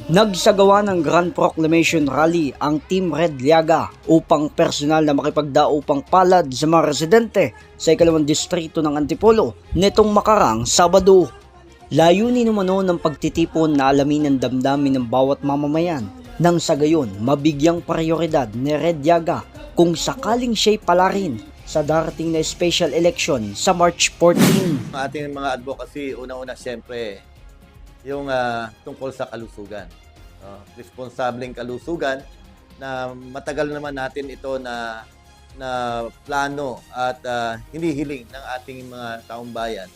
Nagsagawa ng Grand Proclamation Rally ang Team Red Liaga upang personal na makipagdaupang palad sa mga residente sa ikalawang distrito ng Antipolo nitong makarang Sabado. Layunin umano ng pagtitipon na alamin ang damdamin ng bawat mamamayan nang sa gayon mabigyang prioridad ni Red Liaga kung sakaling siya'y palarin sa darating na special election sa March 14. Ating mga advocacy, una-una siyempre, yung tungkol sa kalusugan. Responsableng kalusugan na matagal naman natin ito na plano at hinihiling ng ating mga taong bayan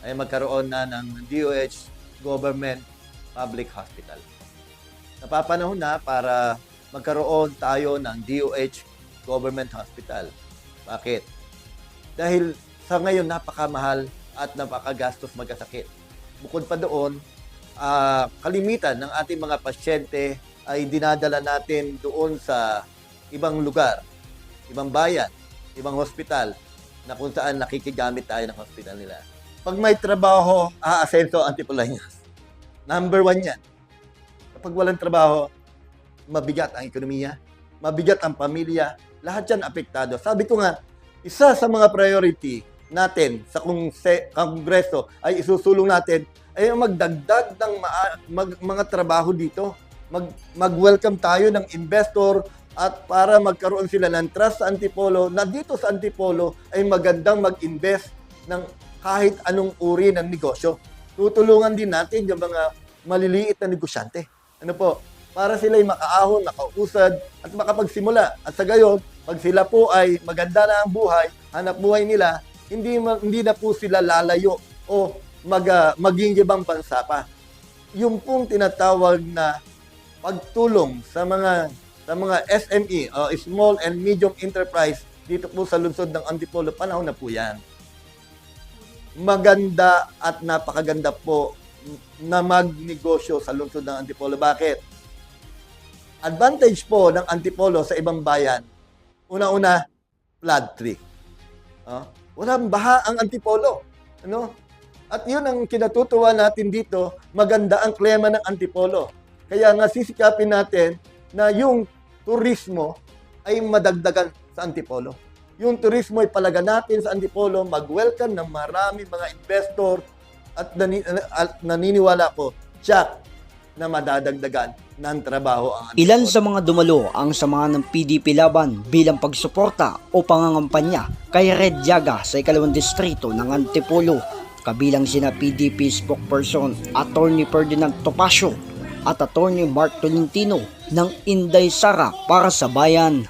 ay magkaroon na ng DOH Government Public Hospital. Napapanahon na para magkaroon tayo ng DOH Government Hospital. Bakit? Dahil sa ngayon napakamahal at napakagastos magkasakit. Bukod pa doon, kalimitan ng ating mga pasyente ay dinadala natin doon sa ibang lugar, ibang bayan, ibang hospital na kung saan nakikigamit tayo ng hospital nila. Pag may trabaho, aasenso ang Antipolo-Lañas. Number 1 yan. Kapag walang trabaho, mabigat ang ekonomiya, mabigat ang pamilya, lahat yan apektado. Sabi ko nga, isa sa mga priority natin sa Kongreso ay isusulong natin ay magdagdag ng mga trabaho dito. Mag-welcome tayo ng investor at para magkaroon sila ng trust sa Antipolo na dito sa Antipolo ay magandang mag-invest ng kahit anong uri ng negosyo. Tutulungan din natin yung mga maliliit na negosyante. Ano po? Para sila'y makaahon, makausad at makapagsimula. At sa gayon, pag sila po ay maganda na ang buhay, hanap buhay nila, hindi na po sila lalayo o maging ibang bansa pa. Yung pong tinatawag na pagtulong sa mga SME o Small and Medium Enterprise dito po sa lungsod ng Antipolo, panahon na po yan. Maganda at napakaganda po na magnegosyo sa lungsod ng Antipolo. Bakit? Advantage po ng Antipolo sa ibang bayan, una-una, flood free. Walang baha ang Antipolo. Ano? At yun ang kinatutuwa natin dito, maganda ang klima ng Antipolo. Kaya nga sisikapin natin na yung turismo ay madagdagan sa Antipolo. Yung turismo ay palaganapin sa Antipolo, mag-welcome ng marami mga investor at naniniwala ko, tiyak na madadagdagan ng trabaho ang Antipolo. Ilan sa mga dumalo ang samahan ng PDP laban bilang pagsuporta o pangangampanya kay Red Liaga sa ikalawang distrito ng Antipolo. Kabilang sina PDP spokesperson Attorney Ferdinand Topacio at Attorney Mark Tolentino ng Inday Sara para sa bayan.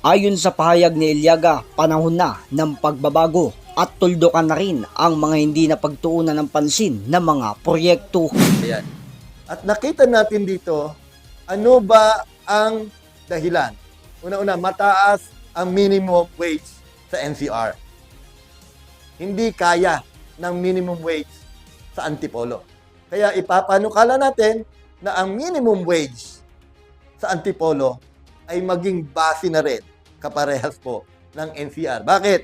Ayon sa pahayag ni Liaga, panahon na ng pagbabago at tuldukan na rin ang mga hindi napagtuunan ng pansin na mga proyekto. Ayan. At nakita natin dito, ano ba ang dahilan? Una-una, mataas ang minimum wage sa NCR. Hindi kaya ng minimum wage sa Antipolo. Kaya ipapanukala natin na ang minimum wage sa Antipolo ay maging base na rin kaparehas po ng NCR. Bakit?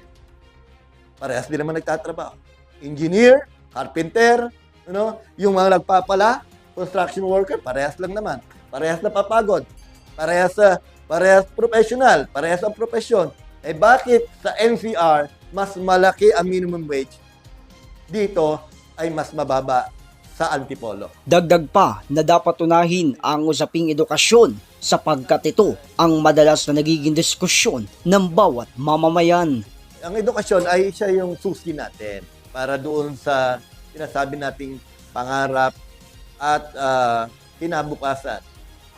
Parehas din naman nagtatrabaho. Engineer, carpenter, yung mga nagpapala, construction worker, parehas lang naman. Parehas na papagod. Parehas professional. Parehas ang profesyon. Eh bakit sa NCR mas malaki ang minimum wage? Dito ay mas mababa sa Antipolo. Dagdag pa na dapat unahin ang usaping edukasyon sapagkat ito ang madalas na nagiging diskusyon ng bawat mamamayan. Ang edukasyon ay siya yung susi natin para doon sa sinasabi nating pangarap at kinabukasan.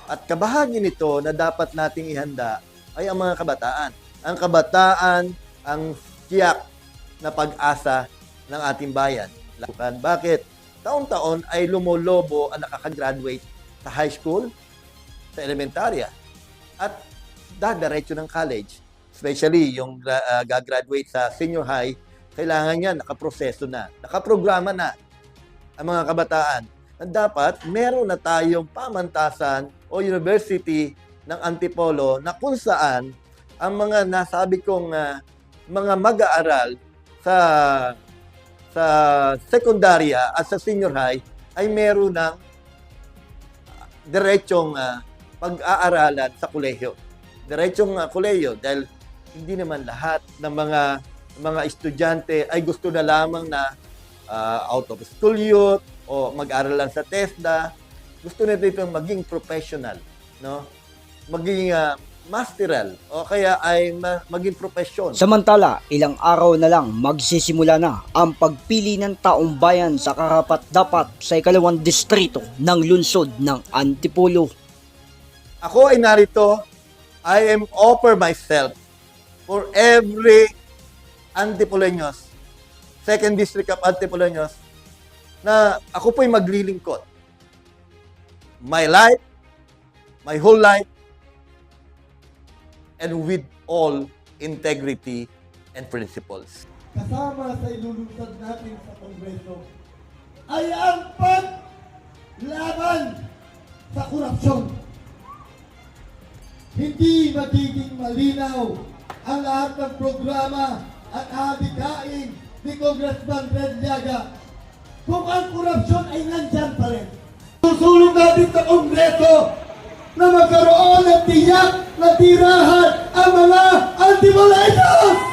At kabahagi nito na dapat nating ihanda ay ang mga kabataan. Ang kabataan ang tiyak na pag-asa ng ating bayan. Bakit? Taon-taon ay lumolobo ang nakakagraduate sa high school, sa elementarya, at dadiretso ng college. Especially yung gagraduate sa senior high, kailangan niya nakaproseso na, nakaprograma na ang mga kabataan. At dapat meron na tayong pamantasan o university ng Antipolo na kung saan ang mga nasabi kong mga mag-aaral sa secundarya at sa senior high ay meron ng diretsong pag-aaralan sa kolehiyo. Diretsong kolehiyo dahil hindi naman lahat ng mga estudyante ay gusto na lamang na out of school youth o mag-aral lang sa TESDA. Gusto na dito maging professional, no? Maging masteral o kaya ay maging profesyon. Samantala, ilang araw na lang magsisimula na ang pagpili ng taong bayan sa karapat-dapat sa ikalawang distrito ng lungsod ng Antipolo. Ako ay narito, I am offer myself for every Antipoloños, 2nd District of Antipoloños, na ako po'y maglilingkod. My life, my whole life, and with all integrity and principles. Kasama sa ilulunsad natin sa Kongreso ay ang paglaban sa korupsyon. Hindi magiging malinaw ang lahat ng programa at adikain ni Congressman Red Llaga kung ang korupsyon ay nandyan pa rin. Susulong natin sa Kongreso na magkaroon ng tiyak na tirahan ang mga Antipoloños!